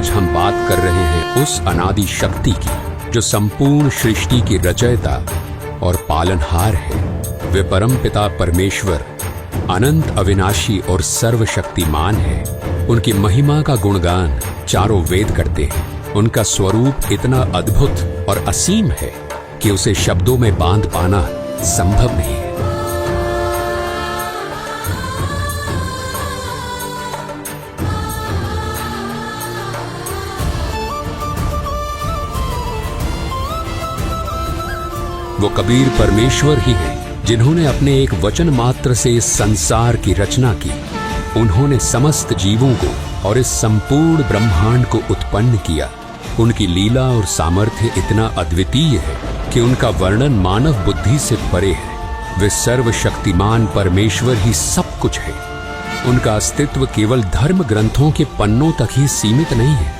आज हम बात कर रहे हैं उस अनादि शक्ति की जो संपूर्ण सृष्टि की रचयिता और पालनहार है। वे परमपिता परमेश्वर अनंत अविनाशी और सर्वशक्तिमान है। उनकी महिमा का गुणगान चारों वेद करते हैं। उनका स्वरूप इतना अद्भुत और असीम है कि उसे शब्दों में बांध पाना संभव नहीं है। वो कबीर परमेश्वर ही है जिन्होंने अपने एक वचन मात्र से इस संसार की रचना की। उन्होंने समस्त जीवों को और इस संपूर्ण ब्रह्मांड को उत्पन्न किया। उनकी लीला और सामर्थ्य इतना अद्वितीय है कि उनका वर्णन मानव बुद्धि से परे है। वे सर्वशक्तिमान परमेश्वर ही सब कुछ है। उनका अस्तित्व केवल धर्म ग्रंथों के पन्नों तक ही सीमित नहीं है।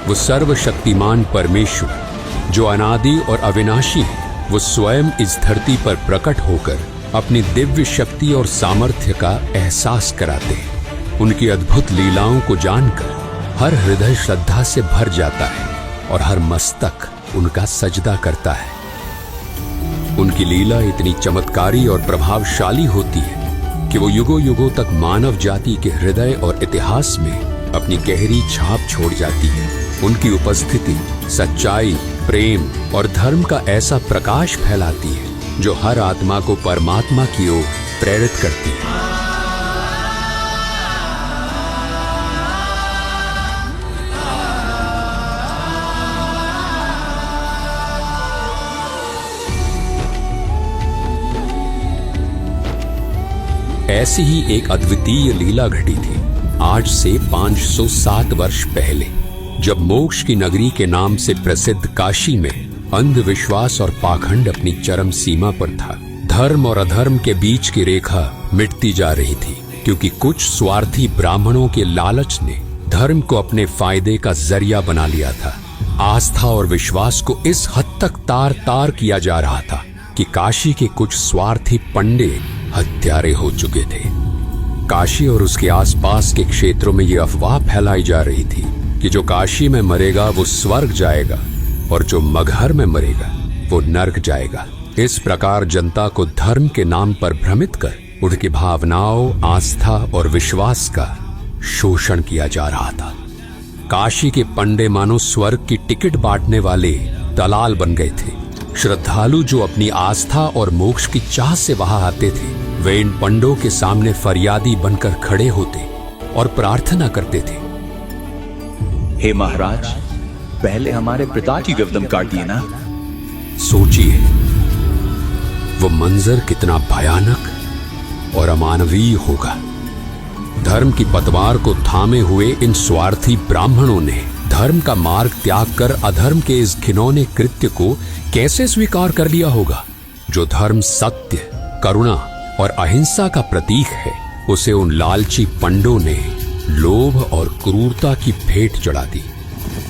वो सर्वशक्तिमान परमेश्वर जो अनादि और अविनाशी है, वो स्वयं इस धरती पर प्रकट होकर अपनी दिव्य शक्ति और सामर्थ्य का एहसास कराते हैं। उनकी अद्भुत लीलाओं को जानकर हर हृदय श्रद्धा से भर जाता है और हर मस्तक उनका सजदा करता है। उनकी लीला इतनी चमत्कारी और प्रभावशाली होती है कि वो युगों युगों तक मानव जाति के हृदय और इतिहास में अपनी गहरी छाप छोड़ जाती है। उनकी उपस्थिति सच्चाई, प्रेम और धर्म का ऐसा प्रकाश फैलाती है जो हर आत्मा को परमात्मा की ओर प्रेरित करती है। ऐसी ही एक अद्वितीय लीला घटी थी आज से 507 वर्ष पहले, जब मोक्ष की नगरी के नाम से प्रसिद्ध काशी में अंधविश्वास और पाखंड अपनी चरम सीमा पर था। धर्म और अधर्म के बीच की रेखा मिटती जा रही थी क्योंकि कुछ स्वार्थी ब्राह्मणों के लालच ने धर्म को अपने फायदे का जरिया बना लिया था। आस्था और विश्वास को इस हद तक तार तार किया जा रहा था कि काशी के कुछ स्वार्थी पंडे हत्यारे हो चुके थे। काशी और उसके आसपास के क्षेत्रों में ये अफवाह फैलाई जा रही थी कि जो काशी में मरेगा वो स्वर्ग जाएगा और जो मगहर में मरेगा वो नर्क जाएगा। इस प्रकार जनता को धर्म के नाम पर भ्रमित कर उनकी भावनाओं, आस्था और विश्वास का शोषण किया जा रहा था। काशी के पंडे मानो स्वर्ग की टिकट बांटने वाले दलाल बन गए थे। श्रद्धालु जो अपनी आस्था और मोक्ष की चाह से वहां आते थे, वे इन पंडों के सामने फरियादी बनकर खड़े होते और प्रार्थना करते थे, हे महाराज, पहले हमारे पिता की गर्दन काट दिए ना। सोचिए वो मंजर कितना भयानक और अमानवीय होगा। धर्म की पतवार को थामे हुए इन स्वार्थी ब्राह्मणों ने धर्म का मार्ग त्याग कर अधर्म के इस घिनौने कृत्य को कैसे स्वीकार कर लिया होगा। जो धर्म, सत्य, करुणा और अहिंसा का प्रतीक है, उसे उन लालची पंडों ने लोभ और क्रूरता की भेंट चढ़ा दी।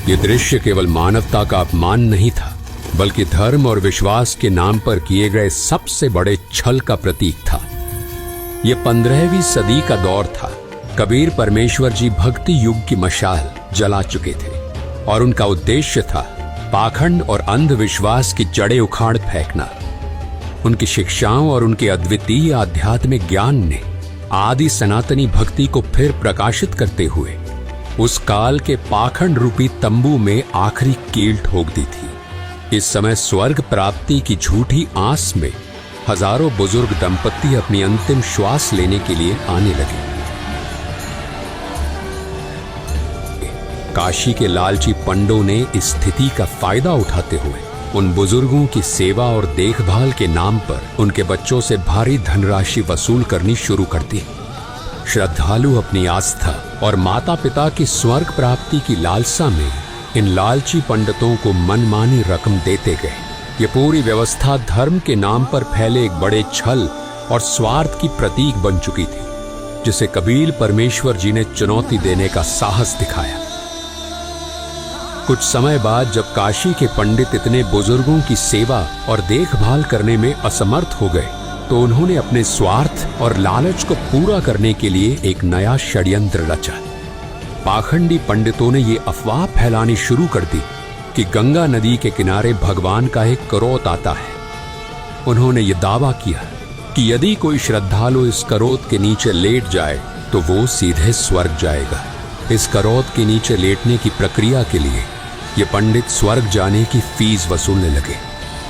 ये दृश्य केवल मानवता का अपमान नहीं था, बल्कि धर्म और विश्वास के नाम पर किए गए सबसे बड़े छल का प्रतीक था। ये 15वीं सदी का दौर था। कबीर परमेश्वर जी भक्ति युग की मशाल जला चुके थे और उनका उद्देश्य था पाखंड और अंधविश्वास की जड़ें उखाड़ फेंकना। उनकी शिक्षाओं और उनके अद्वितीय आध्यात्मिक ज्ञान ने आदि सनातनी भक्ति को फिर प्रकाशित करते हुए उस काल के पाखंड रूपी तंबू में आखिरी कील ठोक दी थी। इस समय स्वर्ग प्राप्ति की झूठी आस में हजारों बुजुर्ग दंपत्ति अपनी अंतिम श्वास लेने के लिए आने लगे। काशी के लालची पंडों ने इस स्थिति का फायदा उठाते हुए उन बुजुर्गों की सेवा और देखभाल के नाम पर उनके बच्चों से भारी धनराशि वसूल करनी शुरू कर दी। श्रद्धालु अपनी आस्था और माता पिता की स्वर्ग प्राप्ति की लालसा में इन लालची पंडितों को मनमानी रकम देते गए। ये पूरी व्यवस्था धर्म के नाम पर फैले एक बड़े छल और स्वार्थ की प्रतीक बन चुकी थी, जिसे कबीर परमेश्वर जी ने चुनौती देने का साहस दिखाया। कुछ समय बाद जब काशी के पंडित इतने बुजुर्गों की सेवा और देखभाल करने में असमर्थ हो गए, तो उन्होंने अपने स्वार्थ और लालच को पूरा करने के लिए एक नया षड्यंत्र रचा। पाखंडी पंडितों ने ये अफवाह फैलानी शुरू कर दी कि गंगा नदी के किनारे भगवान का एक करोत आता है। उन्होंने ये दावा किया कि यदि कोई श्रद्धालु इस करोत के नीचे लेट जाए तो वो सीधे स्वर्ग जाएगा। इस करोत के नीचे लेटने की प्रक्रिया के लिए ये पंडित स्वर्ग जाने की फीस वसूलने लगे।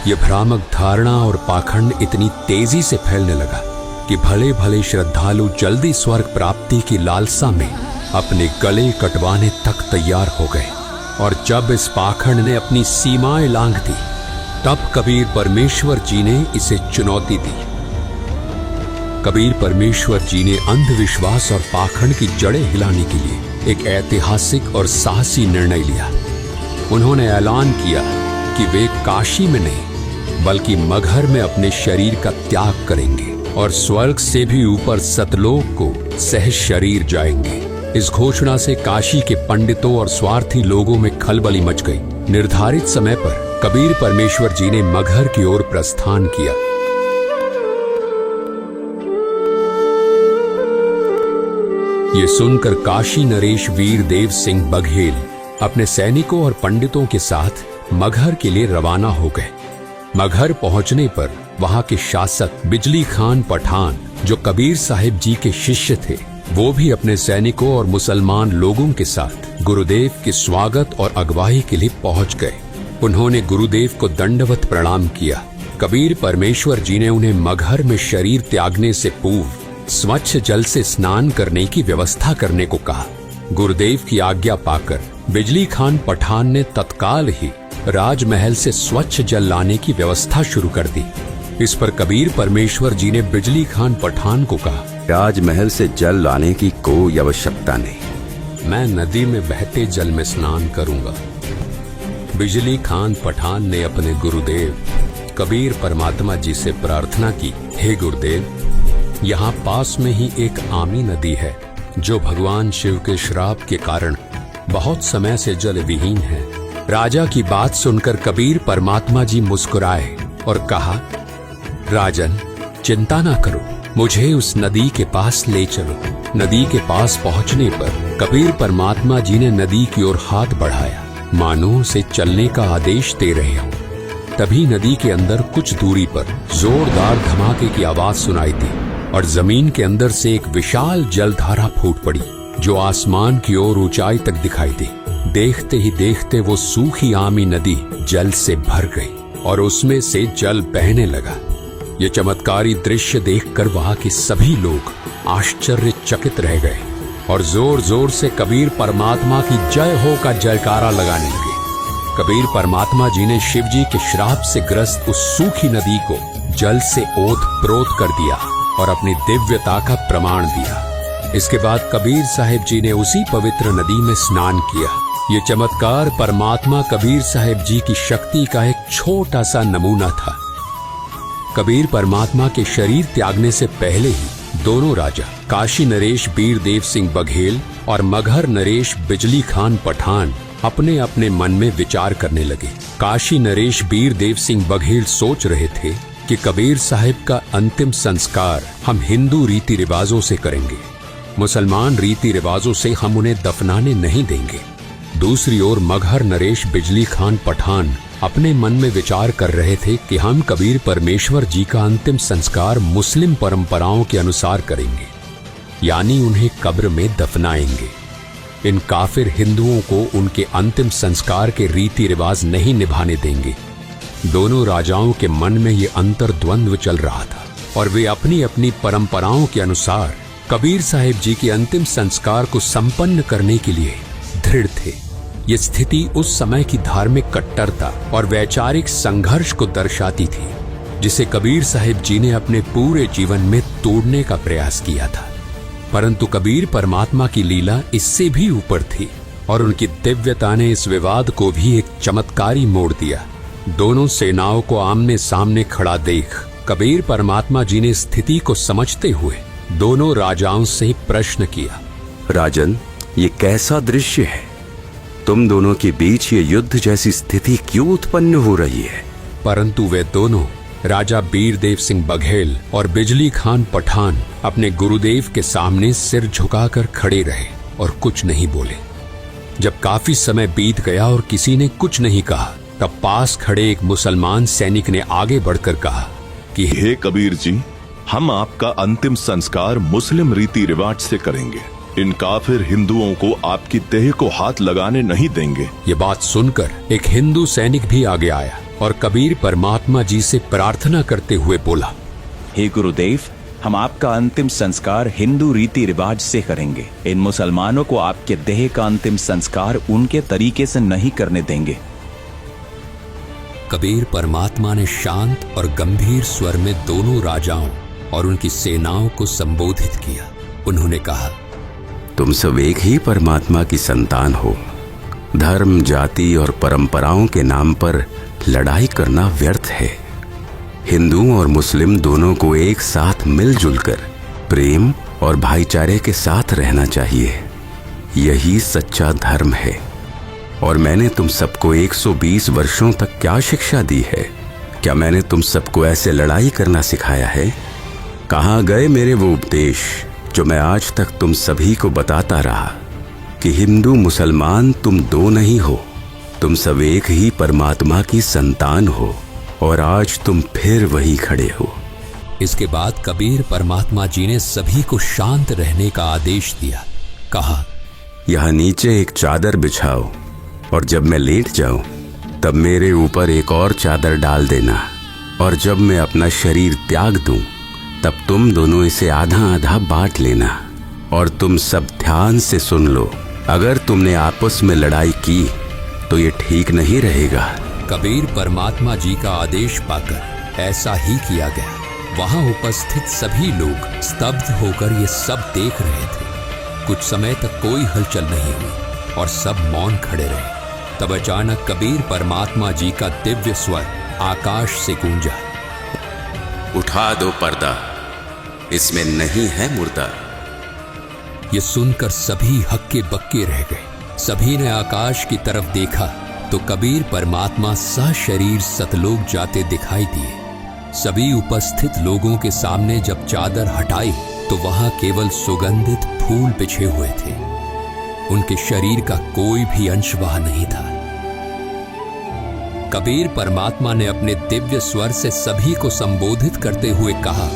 ये भ्रामक धारणा और पाखंड इतनी तेजी से फैलने लगा कि भले भले श्रद्धालु जल्दी स्वर्ग प्राप्ति की लालसा में अपने गले कटवाने तक तैयार हो गए। और जब इस पाखंड ने अपनी सीमाएं लांघ दी, तब कबीर परमेश्वर जी ने इसे चुनौती दी। कबीर परमेश्वर जी ने अंधविश्वास और पाखंड की जड़ें हिलाने के लिए एक ऐतिहासिक और साहसी निर्णय लिया। उन्होंने ऐलान किया कि वे काशी में नहीं बल्कि मगहर में अपने शरीर का त्याग करेंगे और स्वर्ग से भी ऊपर सतलोक को सहज शरीर जाएंगे। इस घोषणा से काशी के पंडितों और स्वार्थी लोगों में खलबली मच गई। निर्धारित समय पर कबीर परमेश्वर जी ने मगहर की ओर प्रस्थान किया। ये सुनकर काशी नरेश वीर देव सिंह बघेल अपने सैनिकों और पंडितों के साथ मगहर के लिए रवाना हो गए। मगहर पहुंचने पर वहां के शासक बिजली खान पठान, जो कबीर साहिब जी के शिष्य थे, वो भी अपने सैनिकों और मुसलमान लोगों के साथ गुरुदेव के स्वागत और अगवाई के लिए पहुंच गए। उन्होंने गुरुदेव को दंडवत प्रणाम किया। कबीर परमेश्वर जी ने उन्हें मगहर में शरीर त्यागने से पूर्व स्वच्छ जल से स्नान करने की व्यवस्था करने को कहा। गुरुदेव की आज्ञा पाकर बिजली खान पठान ने तत्काल ही राजमहल से स्वच्छ जल लाने की व्यवस्था शुरू कर दी। इस पर कबीर परमेश्वर जी ने बिजली खान पठान को कहा, राजमहल से जल लाने की कोई आवश्यकता नहीं, मैं नदी में बहते जल में स्नान करूंगा। बिजली खान पठान ने अपने गुरुदेव कबीर परमात्मा जी से प्रार्थना की, हे गुरुदेव, यहाँ पास में ही एक आमी नदी है जो भगवान शिव के श्राप के कारण बहुत समय से जल विहीन है। राजा की बात सुनकर कबीर परमात्मा जी मुस्कुराए और कहा, राजन, चिंता ना करो, मुझे उस नदी के पास ले चलो। नदी के पास पहुंचने पर कबीर परमात्मा जी ने नदी की ओर हाथ बढ़ाया, मानो उसे चलने का आदेश दे रहे हो। तभी नदी के अंदर कुछ दूरी पर जोरदार धमाके की आवाज सुनाई दी और जमीन के अंदर से एक विशाल जलधारा फूट पड़ी जो आसमान की ओर ऊंचाई तक दिखाई दी। देखते ही देखते वो सूखी आमी नदी जल से भर गई और उसमें से जल बहने लगा। ये चमत्कारी दृश्य देखकर वहां के सभी लोग आश्चर्यचकित रह गए और जोर जोर से कबीर परमात्मा की जय हो का जयकारा लगाने लगे। कबीर परमात्मा जी ने शिव जी के श्राप से ग्रस्त उस सूखी नदी को जल से ओत प्रोत कर दिया और अपनी दिव्यता का प्रमाण दिया। इसके बाद कबीर साहिब जी ने उसी पवित्र नदी में स्नान किया। ये चमत्कार परमात्मा कबीर साहिब जी की शक्ति का एक छोटा सा नमूना था। कबीर परमात्मा के शरीर त्यागने से पहले ही दोनों राजा काशी नरेश वीर देव सिंह बघेल और मगहर नरेश बिजली खान पठान अपने अपने मन में विचार करने लगे। काशी नरेश वीर देव सिंह बघेल सोच रहे थे कि कबीर साहिब का अंतिम संस्कार हम हिंदू रीति रिवाजों से करेंगे, मुसलमान रीति रिवाजों से हम उन्हें दफनाने नहीं देंगे। दूसरी ओर मगहर नरेश बिजली खान पठान अपने मन में विचार कर रहे थे कि हम कबीर परमेश्वर जी का अंतिम संस्कार मुस्लिम परंपराओं के अनुसार करेंगे, यानी उन्हें कब्र में दफनाएंगे। इन काफिर हिंदुओं को उनके अंतिम संस्कार के रीति रिवाज नहीं निभाने देंगे। दोनों राजाओं के मन में ये अंतर्द्वंद्व चल रहा था और वे अपनी अपनी परंपराओं के अनुसार कबीर साहिब जी के अंतिम संस्कार को संपन्न करने के लिए दृढ़ थे। ये स्थिति उस समय की धार्मिक कट्टरता और वैचारिक संघर्ष को दर्शाती थी, जिसे कबीर साहिब जी ने अपने पूरे जीवन में तोड़ने का प्रयास किया था। परंतु कबीर परमात्मा की लीला इससे भी ऊपर थी और उनकी दिव्यता ने इस विवाद को भी एक चमत्कारी मोड़ दिया। दोनों सेनाओं को आमने सामने खड़ा देख कबीर परमात्मा जी ने स्थिति को समझते हुए दोनों राजाओं से प्रश्न किया, राजन, ये कैसा दृश्य है? तुम दोनों के बीच ये युद्ध जैसी स्थिति क्यों उत्पन्न हो रही है? परंतु वे दोनों राजा वीर देव सिंह बघेल और बिजली खान पठान अपने गुरुदेव के सामने सिर झुकाकर खड़े रहे और कुछ नहीं बोले। जब काफी समय बीत गया और किसी ने कुछ नहीं कहा, तब पास खड़े एक मुसलमान सैनिक ने आगे बढ़कर कहा कि हे कबीर जी, हम आपका अंतिम संस्कार मुस्लिम रीति रिवाज से करेंगे। इन काफिर हिंदुओं को आपकी देह को हाथ लगाने नहीं देंगे। ये बात सुनकर एक हिंदू सैनिक भी आगे आया और कबीर परमात्मा जी से प्रार्थना करते हुए बोला, हे गुरुदेव, हम आपका अंतिम संस्कार हिंदू रीति रिवाज से करेंगे। इन मुसलमानों को आपके देह का अंतिम संस्कार उनके तरीके से नहीं करने देंगे। कबीर परमात्मा ने शांत और गंभीर स्वर में दोनों राजाओं और उनकी सेनाओं को संबोधित किया। उन्होंने कहा, तुम सब एक ही परमात्मा की संतान हो। धर्म, जाति और परंपराओं के नाम पर लड़ाई करना व्यर्थ है। हिंदू और मुस्लिम दोनों को एक साथ मिलजुल कर प्रेम और भाईचारे के साथ रहना चाहिए। यही सच्चा धर्म है। और मैंने तुम सबको 120 वर्षों तक क्या शिक्षा दी है? क्या मैंने तुम सबको ऐसे लड़ाई करना सिखाया है? कहाँ गए मेरे वो उपदेश जो मैं आज तक तुम सभी को बताता रहा कि हिंदू मुसलमान तुम दो नहीं हो, तुम सब एक ही परमात्मा की संतान हो। और आज तुम फिर वही खड़े हो। इसके बाद कबीर परमात्मा जी ने सभी को शांत रहने का आदेश दिया। कहा, यहाँ नीचे एक चादर बिछाओ और जब मैं लेट जाऊं तब मेरे ऊपर एक और चादर डाल देना। और जब मैं अपना शरीर त्याग दूं तब तुम दोनों इसे आधा आधा बांट लेना। और तुम सब ध्यान से सुन लो, अगर तुमने आपस में लड़ाई की तो ये ठीक नहीं रहेगा। कबीर परमात्मा जी का आदेश पाकर ऐसा ही किया गया। वहां उपस्थित सभी लोग स्तब्ध होकर ये सब देख रहे थे। कुछ समय तक कोई हलचल नहीं हुई और सब मौन खड़े रहे। तब अचानक कबीर परमात्मा जी का दिव्य स्वर आकाश से गूंजा, उठा दो पर्दा, इसमें नहीं है मुर्दा। ये सुनकर सभी हक्के बक्के रह गए। सभी ने आकाश की तरफ देखा तो कबीर परमात्मा सशरीर सतलोक जाते दिखाई दिए। सभी उपस्थित लोगों के सामने जब चादर हटाई तो वहां केवल सुगंधित फूल बिछे हुए थे। उनके शरीर का कोई भी अंश वहां नहीं था। कबीर परमात्मा ने अपने दिव्य स्वर से सभी को संबोधित करते हुए कहा,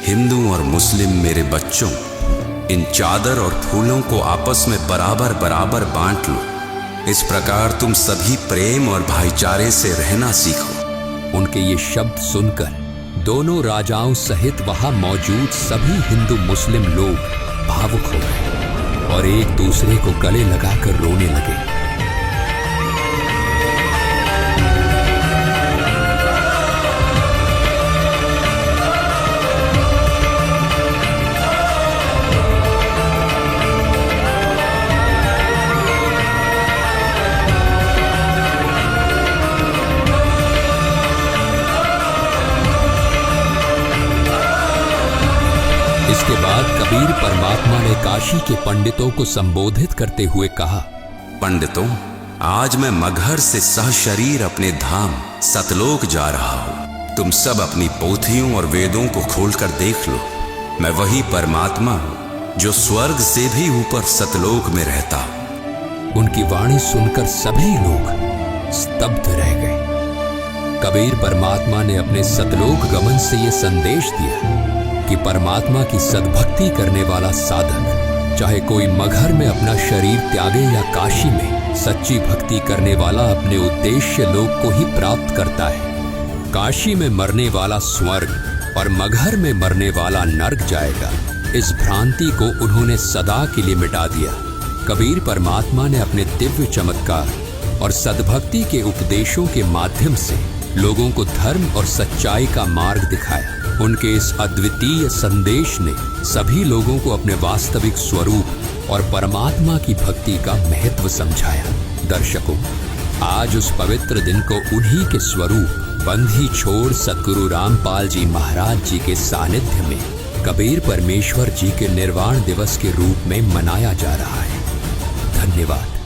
हिंदू और मुस्लिम मेरे बच्चों, इन चादर और फूलों को आपस में बराबर बराबर बांट लो। इस प्रकार तुम सभी प्रेम और भाईचारे से रहना सीखो। उनके ये शब्द सुनकर दोनों राजाओं सहित वहां मौजूद सभी हिंदू मुस्लिम लोग भावुक हो गए और एक दूसरे को गले लगाकर रोने लगे। इसके बाद कबीर परमात्मा ने काशी के पंडितों को संबोधित करते हुए कहा, पंडितों, आज मैं मगहर से सहशरीर अपने धाम सतलोक जा रहा हूँ। तुम सब अपनी पोथियों और वेदों को खोलकर देख लो। मैं वही परमात्मा हूँ जो स्वर्ग से भी ऊपर सतलोक में रहता हूँ। उनकी वाणी सुनकर सभी लोग स्तब्ध रह गए। कबीर परमात्मा ने अपने सतलोक गमन से ये संदेश दिया कि परमात्मा की सद्भक्ति करने वाला साधक, चाहे कोई मगहर में अपना शरीर त्यागे या काशी में सच्ची भक्ति करने वाला, अपने उद्देश्य लोक को ही प्राप्त करता है। काशी में मरने वाला स्वर्ग और मगहर में मरने वाला नर्क जाएगा। इस भ्रांति को उन्होंने सदा के लिए मिटा दिया। कबीर परमात्मा ने अपने दिव्य चमत्कार और सद्भक्ति के उपदेशों के माध्यम से लोगों को धर्म और सच्चाई का मार्ग दिखाया। उनके इस अद्वितीय संदेश ने सभी लोगों को अपने वास्तविक स्वरूप और परमात्मा की भक्ति का महत्व समझाया। दर्शकों, आज उस पवित्र दिन को उन्हीं के स्वरूप बंधी छोड़ सद्गुरु रामपाल जी महाराज जी के सानिध्य में कबीर परमेश्वर जी के निर्वाण दिवस के रूप में मनाया जा रहा है। धन्यवाद।